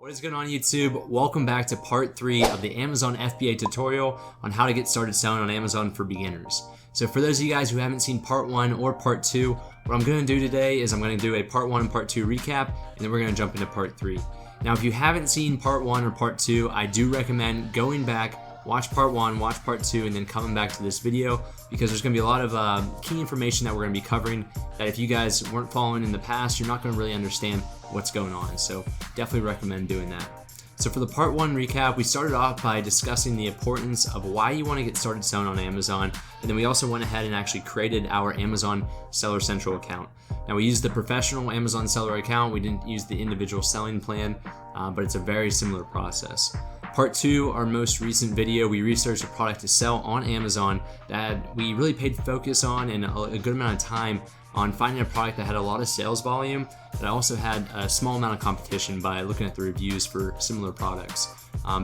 What is going on YouTube? Welcome back to part 3 of the Amazon FBA tutorial on how to get started selling on Amazon for beginners. So for those of you guys who haven't seen part 1 or part 2, what I'm going to do today is I'm going to do a part 1 and part 2 recap, and then we're going to jump into part 3. Now if you haven't seen part 1 or part 2, I do recommend going back, watch part 1, watch part 2, and then coming back to this video, because there's going to be a lot of key information that we're going to be covering that if you guys weren't following in the past, you're not going to really understand what's going on. So definitely recommend doing that. So for the part 1 recap, we started off by discussing the importance of why you want to get started selling on Amazon, and then we also went ahead and actually created our Amazon Seller Central account. Now we used the professional Amazon seller account, we didn't use the individual selling plan, but it's a very similar process. Part 2, our most recent video, we researched a product to sell on Amazon that we really paid focus on and a good amount of time on finding a product that had a lot of sales volume, but also had a small amount of competition by looking at the reviews for similar products.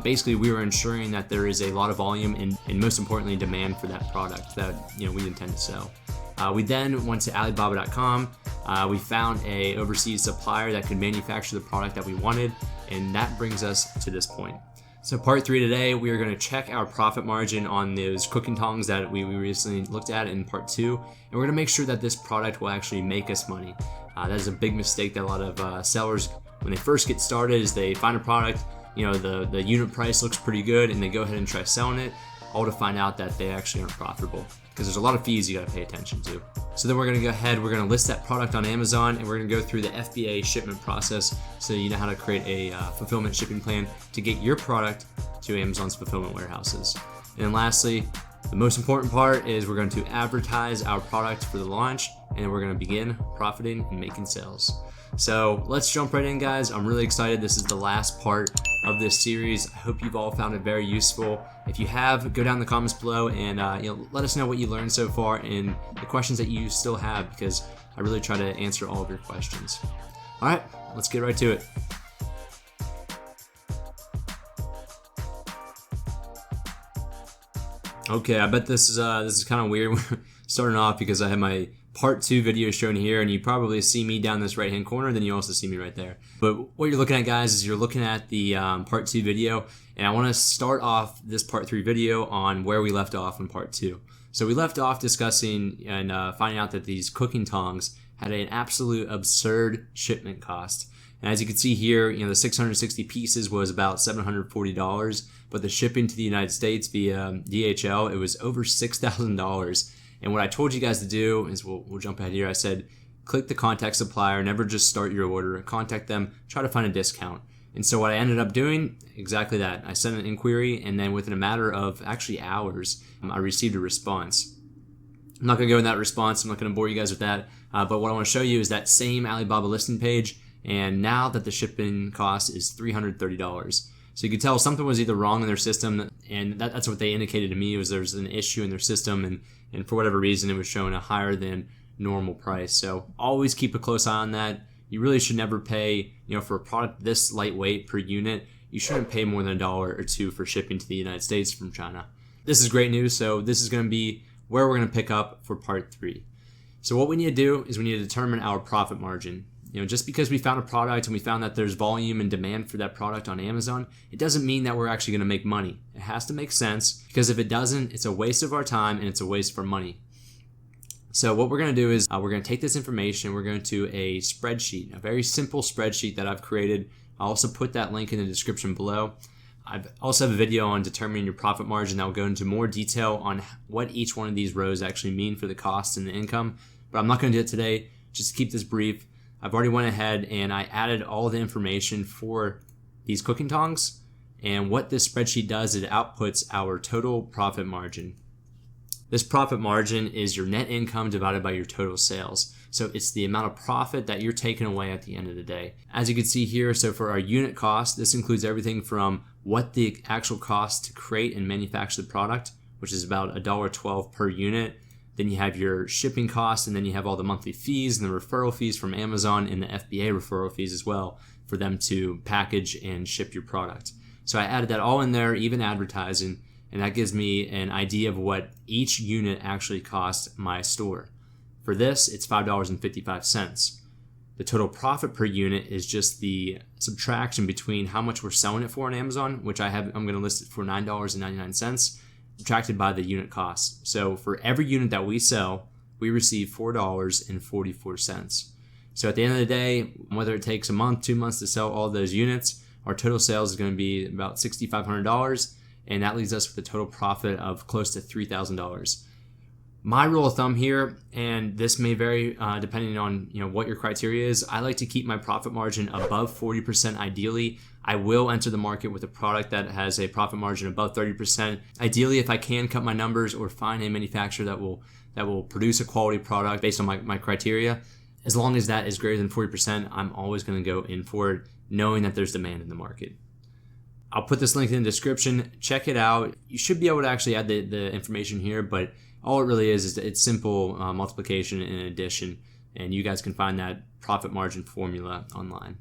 Basically, we were ensuring that there is a lot of volume and most importantly, demand for that product that we intend to sell. We then went to Alibaba.com. We found a overseas supplier that could manufacture the product that we wanted, and that brings us to this point. So part 3 today, we are going to check our profit margin on those cooking tongs that we recently looked at in part 2, and we're going to make sure that this product will actually make us money. That is a big mistake that a lot of sellers, when they first get started, is they find a product, the unit price looks pretty good, and they go ahead and try selling it, all to find out that they actually aren't profitable, because there's a lot of fees you got to pay attention to. So then we're going to go ahead, we're going to list that product on Amazon, and we're going to go through the FBA shipment process so you know how to create a fulfillment shipping plan to get your product to Amazon's fulfillment warehouses. And then lastly, the most important part is we're going to advertise our product for the launch, and then we're going to begin profiting and making sales. So let's jump right in, guys. I'm really excited. This is the last part of this series. I hope you've all found it very useful. If you have, go down in the comments below and let us know what you learned so far and the questions that you still have, because I really try to answer all of your questions. All right, let's get right to it. Okay, I bet this is kind of weird starting off, because I have my part 2 video shown here, and you probably see me down this right hand corner, then you also see me right there. But what you're looking at, guys, is you're looking at the part 2 video, and I want to start off this part 3 video on where we left off in part 2. So we left off discussing and finding out that these cooking tongs had an absolute absurd shipment cost. And as you can see here, the 660 pieces was about $740, but the shipping to the United States via DHL, it was over $6,000. And what I told you guys to do is, we'll jump ahead here. I said, click the contact supplier, never just start your order, contact them, try to find a discount. And so what I ended up doing, exactly that. I sent an inquiry, and then within a matter of actually hours, I received a response. I'm not gonna go in that response, I'm not gonna bore you guys with that, but what I wanna show you is that same Alibaba listing page, and now that the shipping cost is $330. So you could tell something was either wrong in their system, and that's what they indicated to me, was there's an issue in their system, and for whatever reason it was showing a higher than normal price. So always keep a close eye on that. You really should never pay, for a product this lightweight per unit, you shouldn't pay more than $1 or $2 for shipping to the United States from China. This is great news, so this is going to be where we're going to pick up for part 3. So what we need to do is we need to determine our profit margin. Just because we found a product and we found that there's volume and demand for that product on Amazon, it doesn't mean that we're actually going to make money. It has to make sense, because if it doesn't, it's a waste of our time and it's a waste of our money. So what we're going to do is we're going to take this information, we're going to a spreadsheet, a very simple spreadsheet that I've created. I'll also put that link in the description below. I also have a video on determining your profit margin that will go into more detail on what each one of these rows actually mean for the cost and the income, but I'm not going to do it today. Just to keep this brief, I've already went ahead and I added all the information for these cooking tongs, and what this spreadsheet does is it outputs our total profit margin. This profit margin is your net income divided by your total sales. So it's the amount of profit that you're taking away at the end of the day. As you can see here, so for our unit cost, this includes everything from what the actual cost to create and manufacture the product, which is about $1.12 per unit. Then you have your shipping costs, and then you have all the monthly fees and the referral fees from Amazon and the FBA referral fees as well for them to package and ship your product. So I added that all in there, even advertising, and that gives me an idea of what each unit actually cost my store. For this, it's $5.55. The total profit per unit is just the subtraction between how much we're selling it for on Amazon, which I'm going to list it for $9.99, subtracted by the unit cost. So for every unit that we sell, we receive $4.44. So at the end of the day, whether it takes a month, 2 months to sell all those units, our total sales is going to be about $6,500, and that leaves us with a total profit of close to $3,000. My rule of thumb here, and this may vary depending on what your criteria is, I like to keep my profit margin above 40% ideally. I will enter the market with a product that has a profit margin above 30%. Ideally, if I can cut my numbers or find a manufacturer that will produce a quality product based on my criteria, as long as that is greater than 40%, I'm always going to go in for it, knowing that there's demand in the market. I'll put this link in the description. Check it out. You should be able to actually add the information here, but all it really is it's simple multiplication and addition, and you guys can find that profit margin formula online.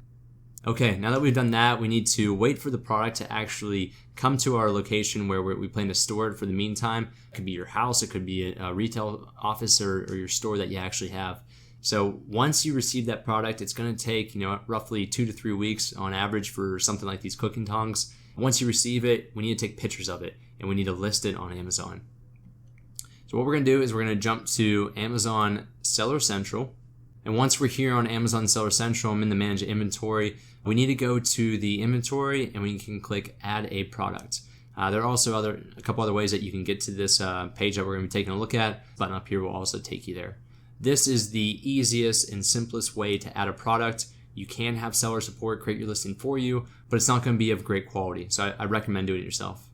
Okay, now that we've done that, we need to wait for the product to actually come to our location where we plan to store it for the meantime. It could be your house, it could be a retail office or your store that you actually have. So once you receive that product, it's going to take roughly 2 to 3 weeks on average for something like these cooking tongs. Once you receive it, we need to take pictures of it, and we need to list it on Amazon. So what we're going to do is we're going to jump to Amazon Seller Central. And once we're here on Amazon Seller Central, I'm in the Manage Inventory. We need to go to the inventory, and we can click Add a Product. There are also a couple other ways that you can get to this page that we're going to be taking a look at. The button up here will also take you there. This is the easiest and simplest way to add a product. You can have seller support create your listing for you, but it's not going to be of great quality. So I recommend doing it yourself.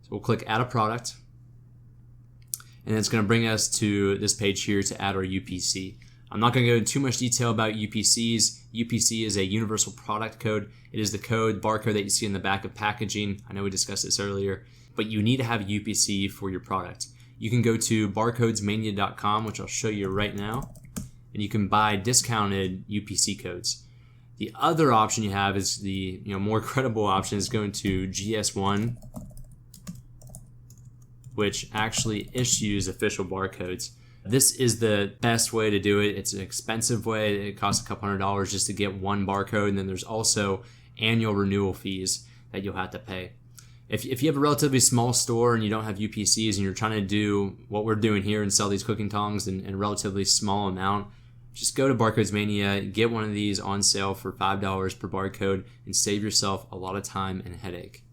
So we'll click Add a Product. And it's going to bring us to this page here to add our UPC. I'm not going to go into too much detail about UPCs. UPC is a universal product code. It is the barcode that you see in the back of packaging. I know we discussed this earlier, but you need to have UPC for your product. You can go to barcodesmania.com, which I'll show you right now, and you can buy discounted UPC codes. The other option you have is the more credible option is going to GS1, which actually issues official barcodes. This is the best way to do it. It's an expensive way. It costs a couple $100 just to get one barcode, and then there's also annual renewal fees that you'll have to pay. If you have a relatively small store and you don't have UPCs and you're trying to do what we're doing here and sell these cooking tongs in a relatively small amount, just go to Barcodes Mania, get one of these on sale for $5 per barcode, and save yourself a lot of time and headache.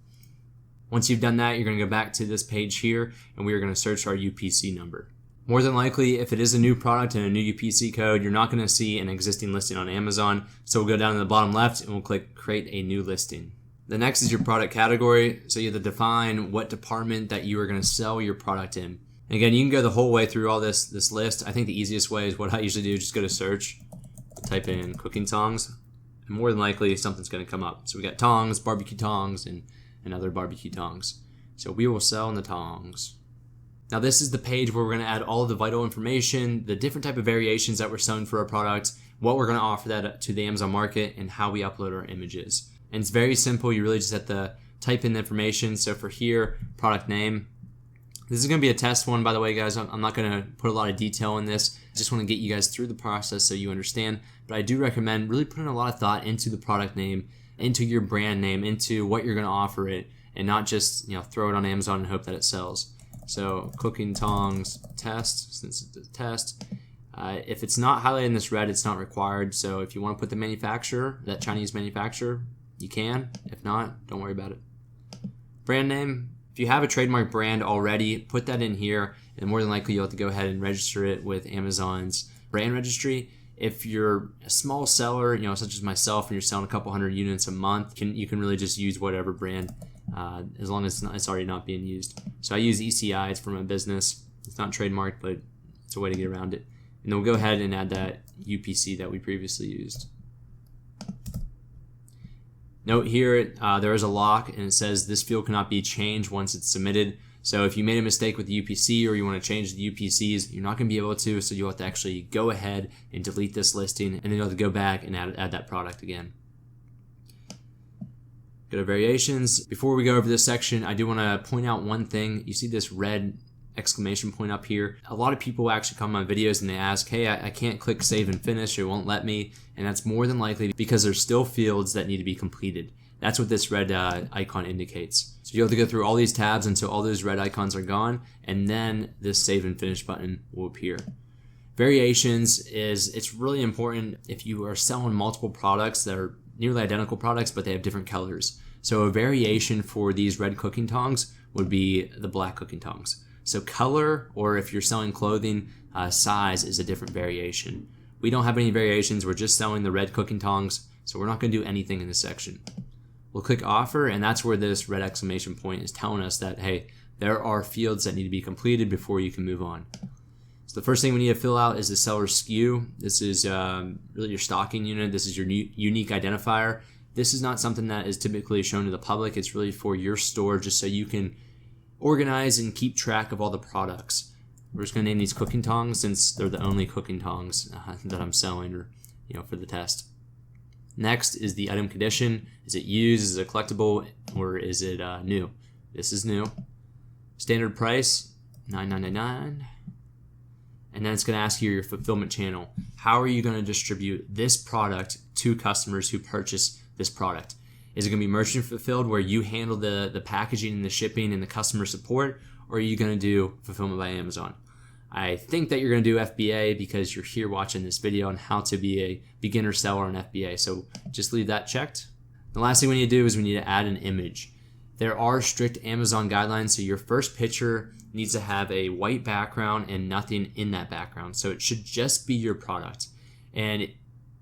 Once you've done that, you're going to go back to this page here, and we are going to search our UPC number. More than likely, if it is a new product and a new UPC code, you're not going to see an existing listing on Amazon. So we'll go down to the bottom left and we'll click Create a New Listing. The next is your product category. So you have to define what department that you are going to sell your product in. And again, you can go the whole way through all this list. I think the easiest way is what I usually do, just go to search, type in cooking tongs, and more than likely something's going to come up. So we got tongs, barbecue tongs, and other barbecue tongs. So we will sell in the tongs. Now this is the page where we're going to add all of the vital information, the different type of variations that we're selling for our product, what we're going to offer that to the Amazon market, and how we upload our images. And it's very simple. You really just have to type in the information. So for here, product name. This is going to be a test one, by the way, guys. I'm not going to put a lot of detail in this. I just want to get you guys through the process so you understand. But I do recommend really putting a lot of thought into the product name, into your brand name, into what you're going to offer it, and not just throw it on Amazon and hope that it sells. So cooking tongs test, since it's a test. If it's not highlighted in this red, it's not required. So if you want to put the manufacturer, that Chinese manufacturer, you can. If not, don't worry about it. Brand name. If you have a trademark brand already, put that in here, and more than likely you'll have to go ahead and register it with Amazon's brand registry. If you're a small seller, such as myself, and you're selling a couple hundred units a month, you can really just use whatever brand, as long as it's already not being used. So I use ECI. It's for my business. It's not trademarked, but it's a way to get around it. And then we'll go ahead and add that UPC that we previously used. Note here, there is a lock, and it says this field cannot be changed once it's submitted. So if you made a mistake with the UPC or you want to change the UPCs, you're not going to be able to, so you'll have to actually go ahead and delete this listing, and then you'll have to go back and add that product again. Go to variations. Before we go over this section, I do want to point out one thing. You see this red exclamation point up here. A lot of people actually come on videos and they ask, hey, I can't click save and finish, it won't let me, and that's more than likely because there's still fields that need to be completed. That's what this red icon indicates. So you have to go through all these tabs until all those red icons are gone, and then this save and finish button will appear. Variations it's really important if you are selling multiple products that are nearly identical products, but they have different colors. So a variation for these red cooking tongs would be the black cooking tongs. So color, or if you're selling clothing, size is a different variation. We don't have any variations, we're just selling the red cooking tongs, so we're not gonna do anything in this section. We'll click offer, and that's where this red exclamation point is telling us that, hey, there are fields that need to be completed before you can move on. So the first thing we need to fill out is the seller SKU. This is really your stocking unit. This is your unique identifier. This is not something that is typically shown to the public. It's really for your store, just so you can organize and keep track of all the products. We're just gonna name these cooking tongs since they're the only cooking tongs that I'm selling, or for the test. Next is the item condition. Is it used? Is it collectible? Or is it new? This is new. Standard price, $9.99. And then it's going to ask you your fulfillment channel. How are you going to distribute this product to customers who purchase this product? Is it going to be merchant fulfilled, where you handle the packaging and the shipping and the customer support? Or are you going to do fulfillment by Amazon? I think that you're going to do FBA because you're here watching this video on how to be a beginner seller on FBA. So just leave that checked. The last thing we need to do is we need to add an image. There are strict Amazon guidelines, so your first picture needs to have a white background and nothing in that background. So it should just be your product. And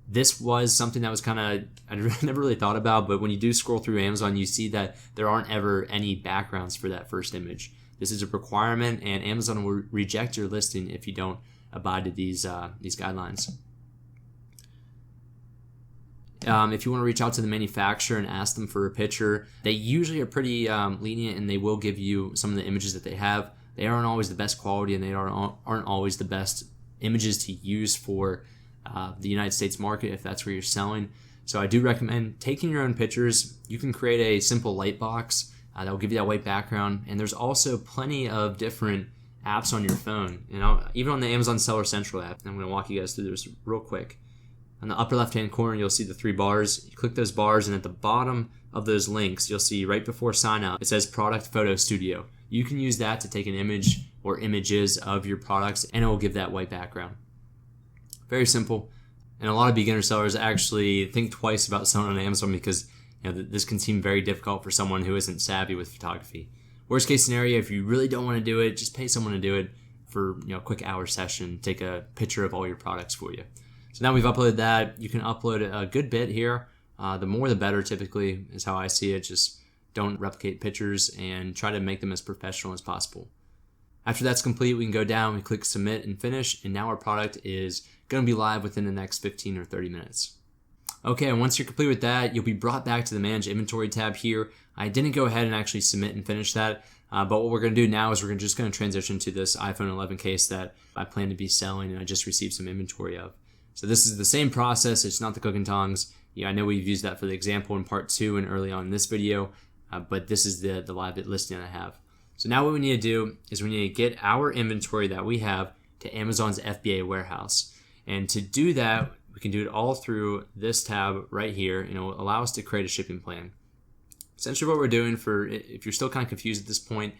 this was something that was I never really thought about, but when you do scroll through Amazon, you see that there aren't ever any backgrounds for that first image. This is a requirement, and Amazon will reject your listing if you don't abide to these guidelines. If you want to reach out to the manufacturer and ask them for a picture, they usually are pretty lenient, and they will give you some of the images that they have. They aren't always the best quality, and they aren't always the best images to use for the United States market if that's where you're selling. So I do recommend taking your own pictures. You can create a simple light box that will give you that white background, and there's also plenty of different apps on your phone. Even on the Amazon Seller Central app, I'm going to walk you guys through this real quick. On the upper left-hand corner, you'll see the 3 bars. You click those bars, and at the bottom of those links, you'll see right before sign up, it says Product Photo Studio. You can use that to take an image or images of your products, and it will give that white background. Very simple. And a lot of beginner sellers actually think twice about selling on Amazon because this can seem very difficult for someone who isn't savvy with photography. Worst case scenario, if you really don't want to do it, just pay someone to do it for a quick hour session, take a picture of all your products for you. So now we've uploaded that. You can upload a good bit here. The more the better, typically, is how I see it. Just don't replicate pictures and try to make them as professional as possible. After that's complete, we can go down, we click submit and finish, and now our product is going to be live within the next 15 or 30 minutes. Okay, and once you're complete with that, you'll be brought back to the Manage Inventory tab here. I didn't go ahead and actually submit and finish that, but what we're going to do now is we're just going to transition to this iPhone 11 case that I plan to be selling and I just received some inventory of. So this is the same process, it's not the cooking tongs. I know we've used that for the example in part 2 and early on in this video, but this is the live listing I have. So now what we need to do is we need to get our inventory that we have to Amazon's FBA warehouse. And to do that, we can do it all through this tab right here, and it will allow us to create a shipping plan. Essentially what we're doing, for if you're still kind of confused at this point,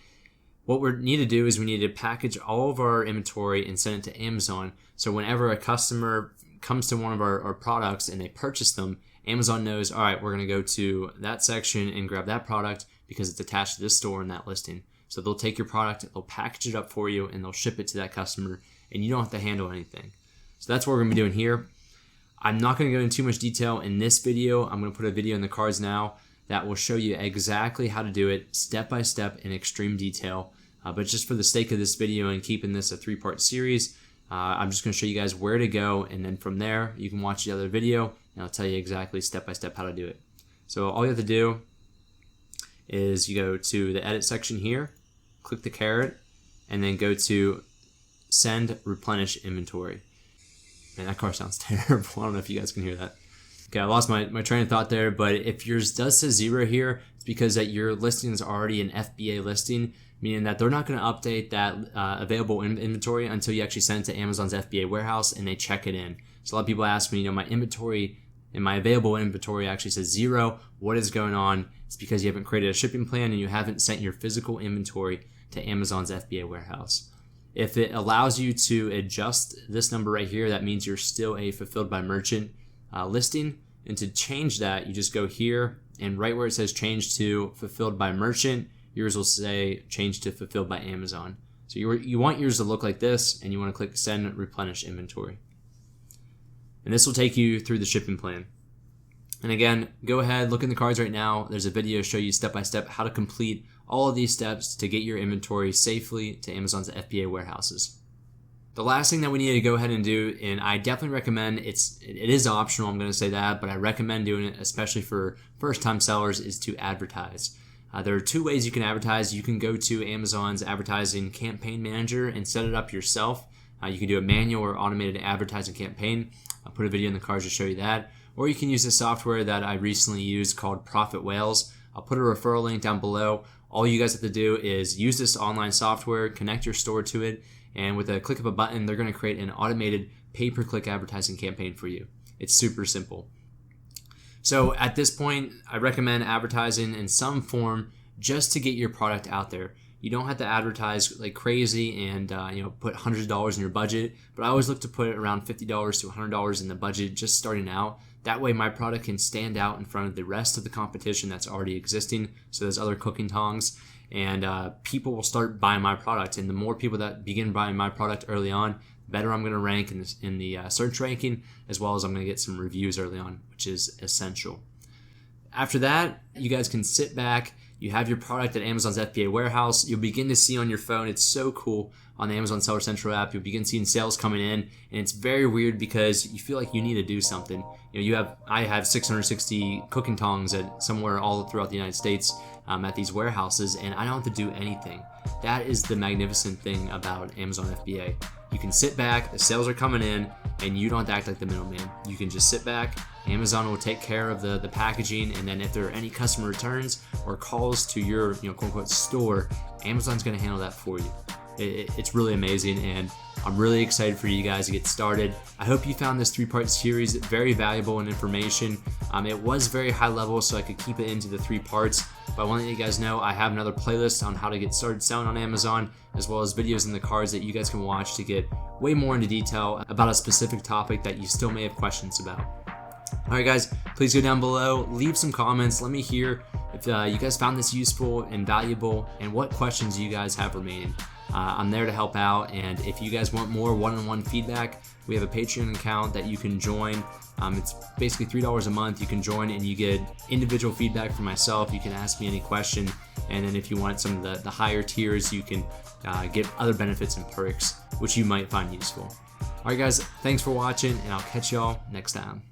what we need to do is we need to package all of our inventory and send it to Amazon. So whenever a customer comes to one of our products and they purchase them, Amazon knows, all right, we're going to go to that section and grab that product because it's attached to this store in that listing. So they'll take your product, they'll package it up for you, and they'll ship it to that customer, and you don't have to handle anything. So that's what we're going to be doing here. I'm not going to go into too much detail in this video. I'm going to put a video in the cards now that will show you exactly how to do it step by step in extreme detail. But just for the sake of this video and keeping this a 3-part series, I'm just going to show you guys where to go, and then from there you can watch the other video and I'll tell you exactly step by step how to do it. So all you have to do is you go to the edit section here, click the caret, and then go to send replenish inventory. Man, that car sounds terrible. I don't know if you guys can hear that. Okay, I lost my train of thought there, but if yours does say 0 here, it's because that your listing is already an FBA listing, meaning that they're not going to update that available inventory until you actually send it to Amazon's FBA warehouse and they check it in. So a lot of people ask me, my inventory and my available inventory actually says 0. What is going on? It's because you haven't created a shipping plan and you haven't sent your physical inventory to Amazon's FBA warehouse. If it allows you to adjust this number right here, that means you're still a fulfilled by merchant listing. And to change that, you just go here and right where it says change to fulfilled by merchant, yours will say change to fulfilled by Amazon. So you want yours to look like this, and you want to click send replenish inventory. And this will take you through the shipping plan. And again, go ahead, look in the cards right now. There's a video to show you step by step how to complete all of these steps to get your inventory safely to Amazon's FBA warehouses. The last thing that we need to go ahead and do, and I definitely recommend, it is optional, I'm going to say that, but I recommend doing it, especially for first-time sellers, is to advertise. There are 2 ways you can advertise. You can go to Amazon's advertising campaign manager and set it up yourself. You can do a manual or automated advertising campaign. I'll put a video in the cards to show you that. Or you can use the software that I recently used called Profit Whales. I'll put a referral link down below. All you guys have to do is use this online software, connect your store to it, and with a click of a button, they're going to create an automated pay-per-click advertising campaign for you. It's super simple. So at this point, I recommend advertising in some form just to get your product out there. You don't have to advertise like crazy and put hundreds of dollars in your budget, but I always look to put around $50 to $100 in the budget just starting out. That way my product can stand out in front of the rest of the competition that's already existing. So there's other cooking tongs, and people will start buying my product. And the more people that begin buying my product early on, the better I'm going to rank in the search ranking, as well as I'm going to get some reviews early on, which is essential. After that, you guys can sit back. You have your product at Amazon's FBA warehouse. You'll begin to see on your phone, it's so cool, on the Amazon Seller Central app, you'll begin seeing sales coming in, and it's very weird because you feel like you need to do something. I have 660 cooking tongs at somewhere all throughout the United States at these warehouses, and I don't have to do anything. That is the magnificent thing about Amazon FBA. You can sit back, the sales are coming in, and you don't have to act like the middleman. You can just sit back. Amazon will take care of the packaging, and then if there are any customer returns or calls to your quote-unquote store, Amazon's going to handle that for you. It's really amazing, and I'm really excited for you guys to get started. I hope you found this 3-part series very valuable in information. It was very high level, so I could keep it into the 3 parts, but I want to let you guys know I have another playlist on how to get started selling on Amazon, as well as videos in the cards that you guys can watch to get way more into detail about a specific topic that you still may have questions about. Alright guys, please go down below, leave some comments, let me hear if you guys found this useful and valuable, and what questions you guys have remaining. I'm there to help out, and if you guys want more one-on-one feedback, we have a Patreon account that you can join. It's basically $3 a month. You can join and you get individual feedback from myself. You can ask me any question, and then if you want some of the higher tiers, you can get other benefits and perks, which you might find useful. Alright guys, thanks for watching, and I'll catch y'all next time.